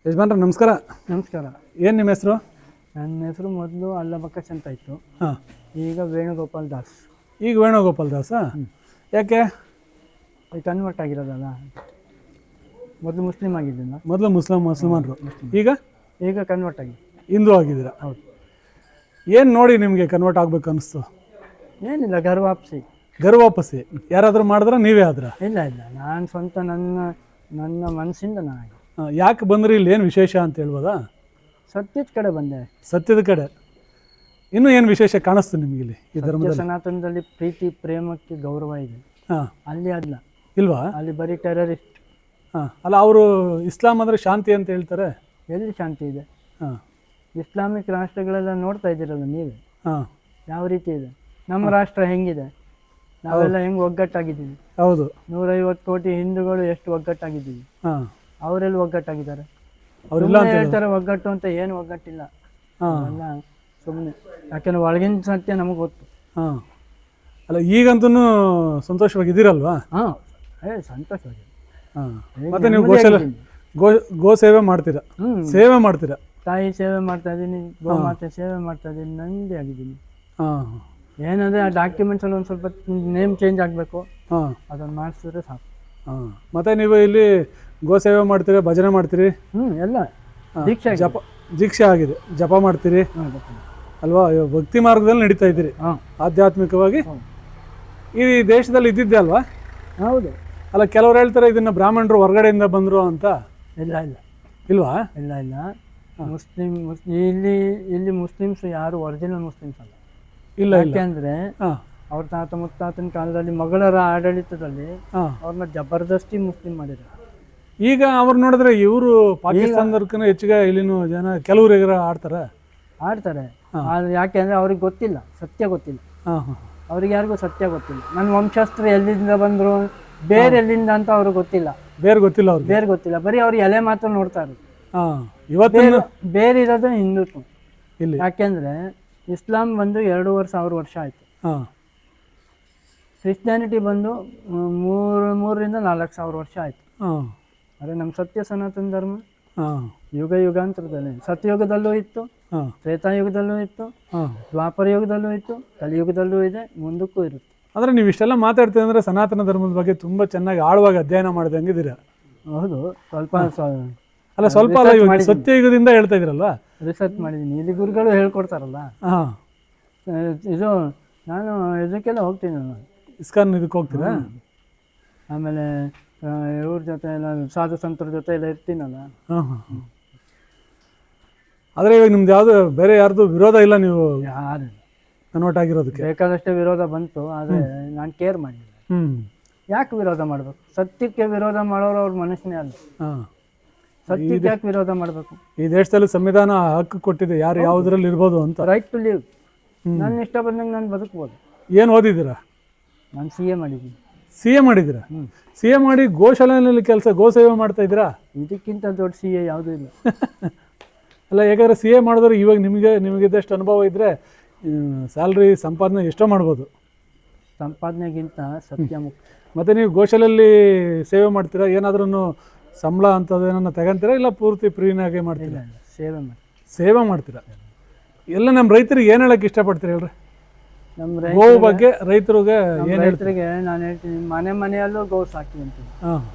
ಯಜಮಾನ್ರ ನಮಸ್ಕಾರ. ನಮಸ್ಕಾರ. ಏನು ನಿಮ್ಮ ಹೆಸರು? ನನ್ನ ಹೆಸರು ಮೊದಲು ಅಲ್ಲಬಕ್ಕಸ್ ಅಂತ ಇತ್ತು. ಹಾಂ, ಈಗ ವೇಣುಗೋಪಾಲ್ ದಾಸ್. ಈಗ ವೇಣುಗೋಪಾಲ್ ದಾಸ. ಯಾಕೆ? ಕನ್ವರ್ಟ್ ಆಗಿರೋದಲ್ಲ. ಮೊದಲು ಮುಸ್ಲಿಮ್ ಆಗಿದ್ದೀನಿ. ಮೊದಲು ಮುಸಲ್ಮಾನರು, ಈಗ ಕನ್ವರ್ಟ್ ಆಗಿ ಹಿಂದೂ ಆಗಿದ್ದೀರಾ? ಹೌದು. ಏನು ನೋಡಿ ನಿಮಗೆ ಕನ್ವರ್ಟ್ ಆಗ್ಬೇಕು ಅನಿಸ್ತು? ಏನಿಲ್ಲ, ಗರ್ವಾಪ್ಸಿ. ಗರ್ವಾಪಸಿ ಯಾರಾದರೂ ಮಾಡಿದ್ರೆ ನೀವೇ ಆದ್ರ? ಇಲ್ಲ, ನಾನು ಸ್ವಂತ ನನ್ನ ಮನಸ್ಸಿಂದ ನಾನು. ಯಾಕೆ ಬಂದ್ರಿ? ಇಲ್ಲಿ ಏನು ವಿಶೇಷ ಅಂತ ಹೇಳ್ಬೋದಾ? ಸತ್ಯದ ಕಡೆ ಬಂದೆ. ಸತ್ಯದ ಕಡೆ ಇನ್ನೂ ಏನು ವಿಶೇಷ ಕಾಣಿಸ್ತು ನಿಮಗೆ ಇಲ್ಲಿ ಈ ಧರ್ಮದಲ್ಲಿ? ಸನಾತನದಲ್ಲಿ ಪ್ರೀತಿ ಪ್ರೇಮಕ್ಕೆ ಗೌರವ ಇದೆ. ಹಾಂ, ಅಲ್ಲಿ ಅಲ್ಲ. ಇಲ್ವಾ? ಅಲ್ಲಿ ಬರೀ ಟೆರರಿಸ್ಟ್. ಹಾಂ, ಅಲ್ಲ ಅವರು ಇಸ್ಲಾಂ ಅಂದರೆ ಶಾಂತಿ ಅಂತ ಹೇಳ್ತಾರೆ. ಎಲ್ಲಿ ಶಾಂತಿ ಇದೆ? ಹಾಂ, ಇಸ್ಲಾಮಿಕ್ ರಾಷ್ಟ್ರಗಳೆಲ್ಲ ನೋಡ್ತಾ ಇದ್ದೀರಲ್ಲ ನೀವೇ. ಹಾಂ, ಯಾವ ರೀತಿ ಇದೆ? ನಮ್ಮ ರಾಷ್ಟ್ರ ಹೆಂಗಿದೆ? ನಾವೆಲ್ಲ ಹೆಂಗೆ ಒಗ್ಗಟ್ಟಾಗಿದ್ದೀವಿ. ಹೌದು. 150 ಕೋಟಿ ಹಿಂದೂಗಳು ಎಷ್ಟು ಒಗ್ಗಟ್ಟಾಗಿದ್ದೀವಿ. ಹಾಂ, ಅವರೆಲ್ಲ ಒಗ್ಗಟ್ಟಾಗಿದ್ದಾರೆ. ಅವರೆಲ್ಲ ಹೇಳ್ತಾರೆ ಒಗ್ಗಟ್ಟು ಅಂತ. ಏನು ಒಗ್ಗಟ್ಟಿಲ್ಲ. ಎಲ್ಲ ಸುಮ್ಮನೆ. ಯಾಕೆಂದ್ರೆ ಒಳಗಿನ ಸತ್ಯ ನಮಗೆ ಗೊತ್ತು. ಹಾಂ, ಅಲ್ಲ ಈಗಂತೂ ಸಂತೋಷವಾಗಿದ್ದೀರಲ್ವಾ? ಹಾಂ, ಸಂತೋಷವಾಗಿ. ಹಾಂ, ಮತ್ತೆ ನೀವು ಗೋ ಸೇವೆ ಮಾಡ್ತೀರಾ? ಸೇವೆ ಮಾಡ್ತೀರಾ? ತಾಯಿ ಸೇವೆ ಮಾಡ್ತಾ ಇದ್ದೀನಿ, ಗೋಮಾತೆ ಸೇವೆ ಮಾಡ್ತಾ ಇದ್ದೀನಿ, ನಂದಿ ಆಗಿದ್ದೀನಿ. ಹಾಂ, ಏನಂದರೆ ಆ ಡಾಕ್ಯುಮೆಂಟ್ಸಲ್ಲಿ ಒಂದು ಸ್ವಲ್ಪ ನೇಮ್ ಚೇಂಜ್ ಆಗಬೇಕು. ಹಾಂ, ಅದನ್ನು ಮಾಡಿಸಿದ್ರೆ ಸಾಕು. ಹಾಂ, ಮತ್ತು ನೀವು ಇಲ್ಲಿ ಗೋ ಸೇವೆ ಮಾಡ್ತೀರಿ, ಭಜನೆ ಮಾಡ್ತೀರಿ? ಎಲ್ಲ ದೀಕ್ಷೆ ದೀಕ್ಷೆ ಆಗಿದೆ. ಜಪ ಮಾಡ್ತೀರಿ ಅಲ್ವಾ? ಭಕ್ತಿ ಮಾರ್ಗದಲ್ಲಿ ನಡೀತಾ ಇದ್ದೀರಿ ಆಧ್ಯಾತ್ಮಿಕವಾಗಿ. ಈ ದೇಶದಲ್ಲಿ ಇದ್ದಿದ್ದೆ ಅಲ್ವಾ? ಹೌದು. ಅಲ್ಲ, ಕೆಲವ್ರು ಹೇಳ್ತಾರೆ ಇದನ್ನು ಬ್ರಾಹ್ಮಣರು ಹೊರಗಡೆಯಿಂದ ಬಂದರು ಅಂತ. ಇಲ್ವಾ? ಇಲ್ಲ. ಇಲ್ಲಿ ಮುಸ್ಲಿಮ್ಸ್ ಯಾರು ಒರಿಜಿನಲ್ ಮುಸ್ಲಿಮ್ಸ್ ಅಲ್ಲ. ಇಲ್ಲ. ಯಾಕೆಂದರೆ ಅವ್ರ ತಾತ ಮುತ್ತಾತನ ಕಾಲದಲ್ಲಿ ಮೊಘಲರ ಆಡಳಿತದಲ್ಲಿ ಅವ್ರನ್ನ ಜಬರ್ದಸ್ತಿ ಮುಸ್ಲಿಂ ಮಾಡಿದ್ದಾರೆ. ಈಗ ಅವ್ರು ನೋಡಿದ್ರೆ ಇವರು ಪಾಕಿಸ್ತಾನದವ್ರಕಿಂತ ಹೆಚ್ಚಿಗೆ ಇಲ್ಲಿನ ಜನ ಕೆಲವ್ರಿಗೆ ಆಡ್ತಾರೆ. ಆದರೆ ಯಾಕೆಂದರೆ ಅವ್ರಿಗೆ ಗೊತ್ತಿಲ್ಲ, ಸತ್ಯ ಗೊತ್ತಿಲ್ಲ. ಅವ್ರಿಗೆ ಯಾರಿಗೂ ಸತ್ಯ ಗೊತ್ತಿಲ್ಲ. ನನ್ನ ವಂಶಸ್ಥರು ಎಲ್ಲಿಂದ ಬಂದರು, ಬೇರೆ ಎಲ್ಲಿಂದ ಅಂತ ಅವ್ರಿಗೆ ಗೊತ್ತಿಲ್ಲ. ಬೇರೆ ಗೊತ್ತಿಲ್ಲ. ಬರೀ ಅವ್ರು ಎಲೆ ಮಾತ್ರ ನೋಡ್ತಾರೆ. ಇವತ್ತು ಬೇರೆ ಇರೋದು ಹಿಂದುತ್ವ ಇಲ್ಲಿ. ಯಾಕೆಂದರೆ ಇಸ್ಲಾಂ ಬಂದು 2,500 ವರ್ಷ ಆಯಿತು. ಕ್ರಿಶ್ಚಿಯಾನಿಟಿ ಬಂದು 3,000 ರಿಂದ 4,000 ವರ್ಷ ಆಯಿತು. ಆದರೆ ನಮ್ಮ ಸತ್ಯ ಸನಾತನ ಧರ್ಮ ಯುಗಾಂತರದಲ್ಲಿ, ಸತ್ಯಯುಗದಲ್ಲೂ ಇತ್ತು, ತ್ರೇತಾಯುಗದಲ್ಲೂ ಇತ್ತು, ದ್ವಾಪರ ಯುಗದಲ್ಲೂ ಇತ್ತು, ಕಲಿಯುಗದಲ್ಲೂ ಇದೆ, ಮುಂದಕ್ಕೂ ಇರುತ್ತೆ. ಅಂದರೆ ನೀವು ಇಷ್ಟೆಲ್ಲ ಮಾತಾಡ್ತೀವಿ ಅಂದರೆ ಸನಾತನ ಧರ್ಮದ ಬಗ್ಗೆ ತುಂಬ ಚೆನ್ನಾಗಿ ಆಳವಾಗಿ ಅಧ್ಯಯನ ಮಾಡಿದಂಗಿದ್ದೀರಾ. ಹೌದು. ಸ್ವಲ್ಪ ಅಲ್ಲ, ಇವಾಗ ಸತ್ಯಯುಗದಿಂದ ಹೇಳ್ತಾ ಇದ್ದೀರಲ್ವಾ? ರಿಸರ್ಚ್ ಮಾಡಿದ್ದೀನಿ. ಇಲ್ಲಿ ಗುರುಗಳು ಹೇಳ್ಕೊಡ್ತಾರಲ್ಲ. ಇದು ನಾನು ಇದಕ್ಕೆಲ್ಲ ಹೋಗ್ತೀನಿ. ನಾನು ಇಸ್ಕಾನ್ ಇದಕ್ಕೆ ಹೋಗ್ತೀರಾ? ಆಮೇಲೆ ಇವ್ರ ಜೊತೆ ಎಲ್ಲ ಸಾಧು ಸಂತರ ಜೊತೆ ಎಲ್ಲ ಇರ್ತೀನಲ್ಲ. ಆದರೆ ಇವಾಗ ನಿಮ್ದು ಯಾವುದು ಬೇರೆ ಯಾರ್ದು ವಿರೋಧ ಇಲ್ಲ? ನೀವು ಯಾರು ಕನ್ವರ್ಟ್ ಆಗಿರೋದಕ್ಕೆ ಬೇಕಾದಷ್ಟೇ ವಿರೋಧ ಬಂತು, ಆದರೆ ನಾನು ಕೇರ್ ಮಾಡಿಲ್ಲ. ಯಾಕೆ ವಿರೋಧ ಮಾಡಬೇಕು? ಸತ್ಯಕ್ಕೆ ವಿರೋಧ ಮಾಡೋರು ಅವ್ರ ಮನುಷ್ಯನೇ ಅಲ್ಲ. ಸತ್ಯಕ್ಕೆ ಯಾಕೆ ವಿರೋಧ ಮಾಡಬೇಕು? ಈ ದೇಶದಲ್ಲಿ ಸಂವಿಧಾನ ಹಕ್ಕು ಕೊಟ್ಟಿದೆ, ಯಾರು ಯಾವುದ್ರಲ್ಲಿ ಇರ್ಬೋದು ಅಂತ. Right to live. ನನ್ನ ಇಷ್ಟ ಬಂದಂಗೆ ನಾನು ಬದುಕ್ಬೋದು. ಏನು ಓದಿದ್ದೀರಾ? ನಾನು CA ಮಾಡಿದ್ದೀನಿ. CA ಮಾಡಿದ್ದೀರಾ? CA ಮಾಡಿ ಗೋಶಾಲೆಯಲ್ಲಿ ಗೋ ಸೇವೆ ಮಾಡ್ತಾ ಇದ್ದೀರಾ? ಇದಕ್ಕಿಂತ ದೊಡ್ಡ CA ಯಾವುದೂ ಇಲ್ಲ. ಅಲ್ಲ, ಯಾಕಂದರೆ CA ಮಾಡಿದ್ರೆ ಇವಾಗ ನಿಮಗಿದ್ದಷ್ಟು ಅನುಭವ ಇದ್ದರೆ ಸ್ಯಾಲ್ರಿ ಸಂಪಾದನೆ ಎಷ್ಟೋ ಮಾಡ್ಬೋದು. ಸಂಪಾದನೆಗಿಂತ ಸತ್ಯ ಮುಖ್ಯ. ಮತ್ತು ನೀವು ಗೋಶಾಲೆಯಲ್ಲಿ ಸೇವೆ ಮಾಡ್ತೀರಾ? ಏನಾದ್ರೂ ಸಂಬಳ ಅಂಥದ್ದು ಏನನ್ನ ತಗೊಂತೀರಾ, ಇಲ್ಲ ಪೂರ್ತಿ ಫ್ರೀನಾಗೆ ಮಾಡ್ತೀರಾ? ಸೇವೆ ಮಾಡ್ತೀರಾ. ಎಲ್ಲ ನಮ್ಮ ರೈತರಿಗೆ ಏನು ಹೇಳಕ್ಕೆ ಇಷ್ಟಪಡ್ತೀರಾ ಹೇಳ್ರಿ? ನಮ್ಮ ಗೋವು ಬಗ್ಗೆ ರೈತರಿಗೆ ನಾನು ಹೇಳ್ತೀನಿ, ಮನೆಯಲ್ಲೂ ಗೋ ಸಾಕಿ ಅಂತೀನಿ.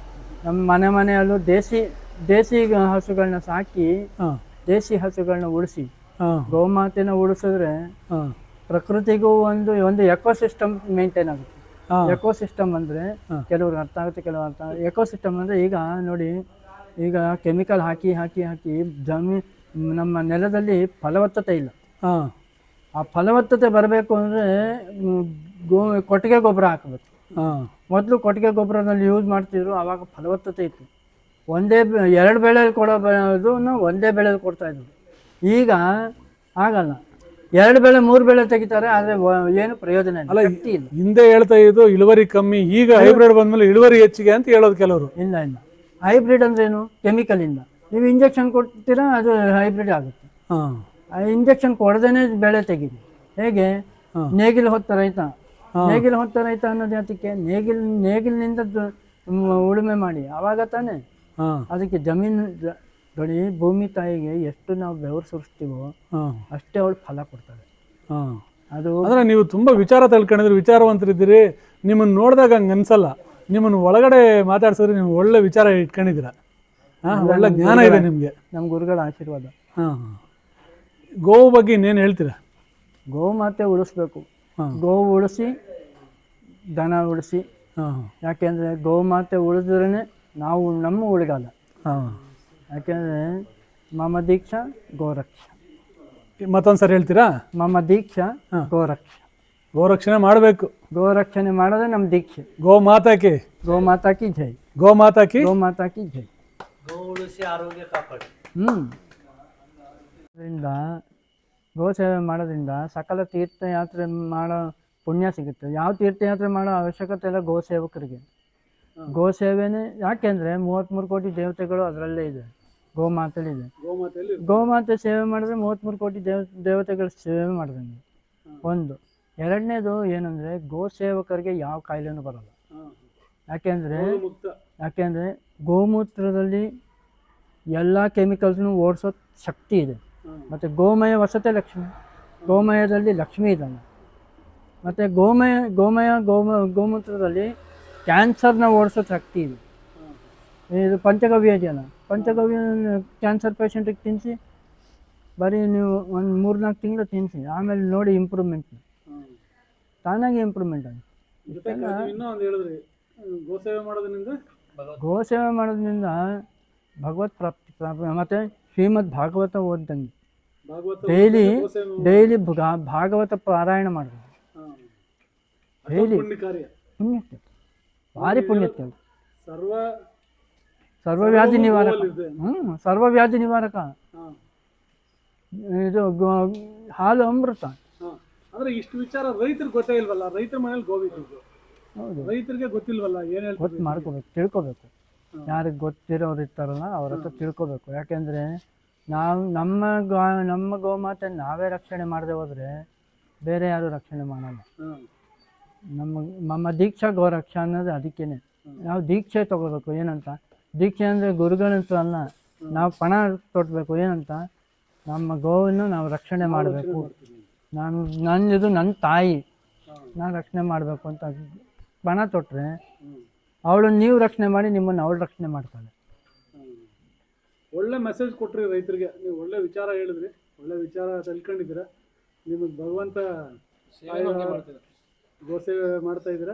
ನಮ್ಮ ಮನೆಯಲ್ಲೂ ದೇಸಿ ಹಸುಗಳನ್ನ ಸಾಕಿ, ದೇಸಿ ಹಸುಗಳನ್ನ ಉಳಿಸಿ, ಗೋಮಾತೆನ ಉಳಿಸಿದ್ರೆ ಪ್ರಕೃತಿಗೂ ಒಂದು ಎಕೋಸಿಸ್ಟಮ್ ಮೇಂಟೈನ್ ಆಗುತ್ತೆ. ಎಕೋಸಿಸ್ಟಮ್ ಅಂದರೆ ಕೆಲವ್ರಿಗೆ ಅರ್ಥ ಆಗುತ್ತೆ, ಕೆಲವ್ರು ಅರ್ಥ ಆಗುತ್ತೆ. ಎಕೋಸಿಸ್ಟಮ್ ಅಂದರೆ ಈಗ ನೋಡಿ, ಈಗ ಕೆಮಿಕಲ್ ಹಾಕಿ ನಮ್ಮ ನೆಲದಲ್ಲಿ ಫಲವತ್ತತೆ ಇಲ್ಲ. ಆ ಫಲವತ್ತತೆ ಬರಬೇಕು ಅಂದರೆ ಕೊಟ್ಟಿಗೆ ಗೊಬ್ಬರ ಹಾಕಬೇಕು. ಮೊದಲು ಕೊಟ್ಟಿಗೆ ಗೊಬ್ಬರದಲ್ಲಿ ಯೂಸ್ ಮಾಡ್ತಿದ್ರು, ಆವಾಗ ಫಲವತ್ತತೆ ಇತ್ತು. 2 ಬೆಳೆಯಲ್ಲಿ ಕೊಡೋದನ್ನು ಒಂದೇ ಬೆಳೆಯಲ್ಲಿ ಕೊಡ್ತಾಯಿದ್ರು. ಈಗ ಆಗಲ್ಲ, 2 ಬೆಳೆ 3 ಬೆಳೆ ತೆಗಿತಾರೆ, ಆದರೆ ಏನು ಪ್ರಯೋಜನ ಇಲ್ಲ. ಹಿಂದೆ ಹೇಳ್ತಾ ಇದ್ದು ಇಳುವರಿ ಕಮ್ಮಿ, ಈಗ ಹೈಬ್ರಿಡ್ ಬಂದ್ಮೇಲೆ ಇಳುವರಿ ಹೆಚ್ಚಿಗೆ ಅಂತ ಹೇಳೋದು ಕೆಲವರು. ಇಲ್ಲ, ಹೈಬ್ರಿಡ್ ಅಂದ್ರೇನು? ಕೆಮಿಕಲಿಂದ ನೀವು ಇಂಜೆಕ್ಷನ್ ಕೊಡ್ತೀರಾ, ಅದು ಹೈಬ್ರಿಡ್ ಆಗುತ್ತೆ. ಇಂಜೆಕ್ಷನ್ ಕೊಡದೇನೆ ಬೆಳೆ ತೆಗೀರಿ. ಹೇಗೆ? ನೇಗಿಲು ಹೊತ್ತ ರೈತ ಅನ್ನೋದು ಯಾತಕ್ಕೆ? ನೇಗಿಲಿನಿಂದ ಉಳುಮೆ ಮಾಡಿ, ಆವಾಗ ತಾನೇ ಅದಕ್ಕೆ ನೋಡಿ, ಭೂಮಿ ತಾಯಿಗೆ ಎಷ್ಟು ನಾವು ಬೆವರು ಸುರಿಸ್ತೀವೋ ಹಾಂ ಅಷ್ಟೇ ಅವಳು ಫಲ ಕೊಡ್ತಾಳೆ. ಹಾಂ. ಅದು ಅಂದರೆ ನೀವು ತುಂಬ ವಿಚಾರ ತಿಳ್ಕೊಂಡಿದ್ರಿ, ವಿಚಾರವಂತರಿದ್ದೀರಿ. ನಿಮ್ಮನ್ನು ನೋಡಿದಾಗ ಹಂಗೆ ಅನ್ಸಲ್ಲ. ನಿಮ್ಮನ್ನು ಒಳಗಡೆ ಮಾತಾಡ್ಸಿದ್ರೆ ನೀವು ಒಳ್ಳೆ ವಿಚಾರ ಇಟ್ಕೊಂಡಿದ್ದೀರ. ಹಾಂ, ಒಳ್ಳೆ ಜ್ಞಾನ ಇದೆ ನಿಮಗೆ. ನಮ್ಮ ಗುರುಗಳ ಆಶೀರ್ವಾದ. ಹಾಂ. ಗೋವು ಬಗ್ಗೆ ಇನ್ನೇನು ಹೇಳ್ತೀರಾ? ಗೋಮಾತೆ ಉಳಿಸ್ಬೇಕು. ಹಾಂ. ಗೋವು ಉಳಿಸಿ ದನ ಉಳಿಸಿ. ಹಾಂ ಯಾಕೆಂದರೆ ಗೋಮಾತೆ ಉಳಿದ್ರೇ ನಾವು ನಮ್ಮ ಉಳಿಗಾಲ. ಹಾಂ. ಯಾಕೆಂದರೆ ಮಮ ದೀಕ್ಷಾ ಗೋರಕ್ಷ. ಮತ್ತೊಂದು ಸರಿ ಹೇಳ್ತೀರಾ? ಮಮ ದೀಕ್ಷಾ ಗೋರಕ್ಷ. ಗೋರಕ್ಷಣೆ ಮಾಡಬೇಕು. ಗೋರಕ್ಷಣೆ ಮಾಡೋದೇ ನಮ್ಮ ದೀಕ್ಷೆ. ಗೋಮಾತಾಕಿ ಗೋಮಾತಾಕಿ ಜೈ. ಗೋಮಾತಾಕಿ ಗೋಮಾತಾಕಿ ಜೈ. ಗೋ ಉಳಿಸಿ ಆರೋಗ್ಯ ಕಾಪಾಡಿ. ಅದರಿಂದ ಗೋ ಸೇವೆ ಮಾಡೋದ್ರಿಂದ ಸಕಲ ತೀರ್ಥಯಾತ್ರೆ ಮಾಡೋ ಪುಣ್ಯ ಸಿಗುತ್ತೆ. ಯಾವ ತೀರ್ಥಯಾತ್ರೆ ಮಾಡೋ ಅವಶ್ಯಕತೆ ಇಲ್ಲ ಗೋ ಸೇವಕರಿಗೆ. ಗೋ ಸೇವೆನೇ, ಯಾಕೆಂದರೆ 33 ಕೋಟಿ ದೇವತೆಗಳು ಅದರಲ್ಲೇ ಇದೆ, ಗೋಮಾತೆಲಿದೆ. ಗೋಮಾತೆ ಸೇವೆ ಮಾಡಿದ್ರೆ 33 ಕೋಟಿ ದೇವತೆಗಳ ಸೇವೆ ಮಾಡಿದಂಗೆ. ಒಂದು. ಎರಡನೇದು ಏನಂದರೆ, ಗೋ ಸೇವಕರಿಗೆ ಯಾವ ಕಾಯಿಲೆನೂ ಬರಲ್ಲ. ಯಾಕೆಂದರೆ ಗೋಮೂತ್ರದಲ್ಲಿ ಎಲ್ಲ ಕೆಮಿಕಲ್ಸ್ನು ಓಡಿಸೋ ಶಕ್ತಿ ಇದೆ. ಮತ್ತು ಗೋಮಯ ವಸತೆ ಲಕ್ಷ್ಮಿ. ಗೋಮಯದಲ್ಲಿ ಲಕ್ಷ್ಮಿ ಇದ್ದಾನೆ. ಮತ್ತು ಗೋಮೂತ್ರದಲ್ಲಿ ಕ್ಯಾನ್ಸರ್ನ ಓಡಿಸೋ ಶಕ್ತಿ ಇದೆ. ಇದು ಪಂಚಗವ್ಯ ಇದೆಯಲ್ಲ, ಪಂಚಗವ್ಯ ಕ್ಯಾನ್ಸರ್ ಪೇಷಂಟಿಗೆ ತಿನ್ನಿಸಿ, ಬರೀ ನೀವು ಒಂದು 3-4 ತಿಂಗಳು ತಿನ್ನಿಸಿ, ಆಮೇಲೆ ನೋಡಿ ಇಂಪ್ರೂವ್ಮೆಂಟ್, ತಾನಾಗಿ ಇಂಪ್ರೂವ್ಮೆಂಟ್ ಆಗುತ್ತೆ. ಗೋ ಸೇವೆ ಮಾಡೋದ್ರಿಂದ ಭಗವತ್ ಪ್ರಾಪ್ತಿ. ಮತ್ತು ಶ್ರೀಮದ್ ಭಾಗವತ ಓದ್ದಂಗೆ ಡೈಲಿ ಭಾಗವತ ಪಾರಾಯಣ ಮಾಡಿದೆ. ಡೈಲಿ ಪುಣ್ಯಕ್ಕೆ ಭಾರಿ ಪುಣ್ಯಕ್ಕೆ. ಸರ್ವವ್ಯಾಧಿ ನಿವಾರಕ. ಸರ್ವವ್ಯಾಧಿ ನಿವಾರಕ. ಇದು ಹಾಲು ಅಮೃತ. ಅಂದ್ರೆ ಇಷ್ಟು ವಿಚಾರ ರೈತರಿಗೆ ಗೊತ್ತೇ ಇಲ್ವಲ್ಲ. ರೈತರ ಮನೇಲಿ ಗೋವಿದ್ದು. ಹೌದು, ರೈತರಿಗೆ ಗೊತ್ತಿಲ್ವಲ್ಲ. ಏನು ಗೊತ್ತು ಮಾಡ್ಕೋಬೇಕು, ತಿಳ್ಕೊಬೇಕು. ಯಾರಿಗೆ ಗೊತ್ತಿರೋರು ಇರ್ತಾರಲ್ಲ ಅವ್ರ ಹತ್ರ ತಿಳ್ಕೊಬೇಕು. ಯಾಕೆಂದರೆ ನಾವು ನಮ್ಮ ಗೋಮಾತೆ ನಾವೇ ರಕ್ಷಣೆ ಮಾಡದೆ ಹೋದರೆ ಬೇರೆ ಯಾರು ರಕ್ಷಣೆ ಮಾಡಲ್ಲ. ನಮ್ಮ ದೀಕ್ಷಾ ಗೋರಕ್ಷಾ ಅನ್ನೋದು ಅದಕ್ಕೇನೆ. ನಾವು ದೀಕ್ಷೆ ತಗೋಬೇಕು. ಏನಂತ ದೀಕ್ಷೆ ಅಂದರೆ ಗುರುಗಳಂತ ಅಲ್ಲ, ನಾವು ಪಣ ತೊಟ್ಟಬೇಕು. ಏನಂತ, ನಮ್ಮ ಗೋವನ್ನು ನಾವು ರಕ್ಷಣೆ ಮಾಡಬೇಕು. ನನ್ನಿದು ನನ್ನ ತಾಯಿ, ನಾನು ರಕ್ಷಣೆ ಮಾಡಬೇಕು ಅಂತ ಪಣ ತೊಟ್ಟರೆ ಅವಳನ್ನು ನೀವು ರಕ್ಷಣೆ ಮಾಡಿ, ನಿಮ್ಮನ್ನು ಅವಳು ರಕ್ಷಣೆ ಮಾಡ್ತಾಳೆ. ಒಳ್ಳೆ ಮೆಸೇಜ್ ಕೊಟ್ರಿ ರೈತರಿಗೆ. ನೀವು ಒಳ್ಳೆ ವಿಚಾರ ಹೇಳಿದ್ರಿ, ಒಳ್ಳೆ ವಿಚಾರ ತಿಳ್ಕೊಂಡಿದ್ದೀರ. ನಿಮಗೆ ಭಗವಂತ ಗೋಸೇವೆ ಮಾಡ್ತಾ ಇದ್ದೀರ.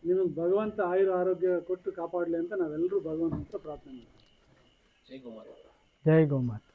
ನಿಮಗೆ ಭಗವಂತ ಆಯುರ ಆರೋಗ್ಯ ಕೊಟ್ಟು ಕಾಪಾಡಲಿ ಅಂತ ನಾವೆಲ್ಲರೂ ಭಗವಂತ ಪ್ರಾರ್ಥನೆ ಮಾಡ್ತೀವಿ. ಜೈ ಗೋಮಾತೆ.